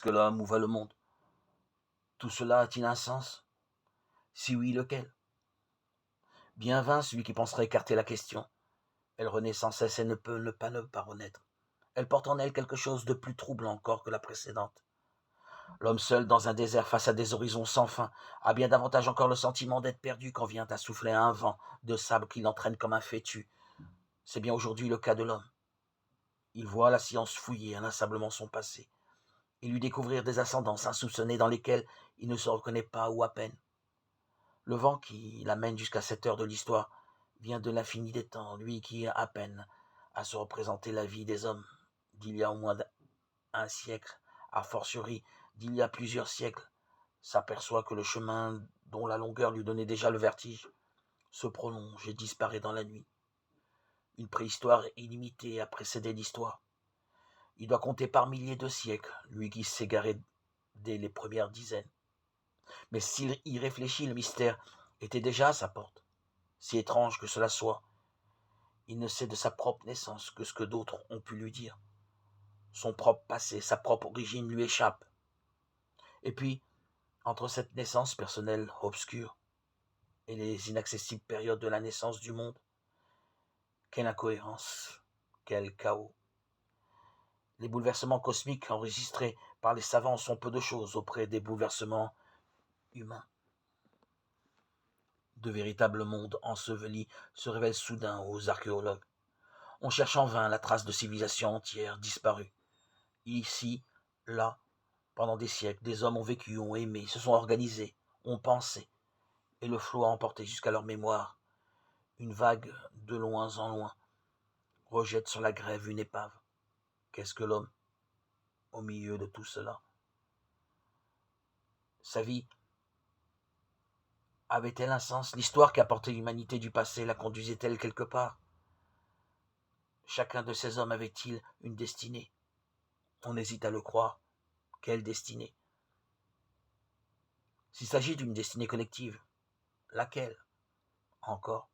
que l'homme ou va le monde? Tout cela a-t-il un sens? Si oui, lequel? Bien vain celui qui penserait écarter la question. Elle renaît sans cesse et ne peut ne pas renaître. Elle porte en elle quelque chose de plus troublant encore que la précédente. L'homme seul dans un désert face à des horizons sans fin a bien davantage encore le sentiment d'être perdu quand vient à souffler un vent de sable qui l'entraîne comme un fétu. C'est bien aujourd'hui le cas de l'homme. Il voit la science fouiller inlassablement son passé et lui découvrir des ascendances insoupçonnées dans lesquelles il ne se reconnaît pas ou à peine. Le vent qui l'amène jusqu'à cette heure de l'histoire vient de l'infini des temps, lui qui a peine à se représenter la vie des hommes d'il y a au moins un siècle, a fortiori d'il y a plusieurs siècles, s'aperçoit que le chemin dont la longueur lui donnait déjà le vertige se prolonge et disparaît dans la nuit. Une préhistoire illimitée a précédé l'histoire. Il doit compter par milliers de siècles, lui qui s'égarait dès les premières dizaines. Mais s'il y réfléchit, le mystère était déjà à sa porte. Si étrange que cela soit, il ne sait de sa propre naissance que ce que d'autres ont pu lui dire. Son propre passé, sa propre origine lui échappe. Et puis, entre cette naissance personnelle obscure et les inaccessibles périodes de la naissance du monde, quelle incohérence, quel chaos. Les bouleversements cosmiques enregistrés par les savants sont peu de choses auprès des bouleversements humains. De véritables mondes ensevelis se révèlent soudain aux archéologues. On cherche en vain la trace de civilisations entières disparues. Ici, là, pendant des siècles, des hommes ont vécu, ont aimé, se sont organisés, ont pensé, et le flot a emporté jusqu'à leur mémoire. Une vague, de loin en loin, rejette sur la grève une épave. Qu'est-ce que l'homme au milieu de tout cela? Sa vie avait-elle un sens? L'histoire qu'apportait l'humanité du passé la conduisait-elle quelque part? Chacun de ces hommes avait-il une destinée? On hésite à le croire. Quelle destinée? S'il s'agit d'une destinée collective, laquelle? Encore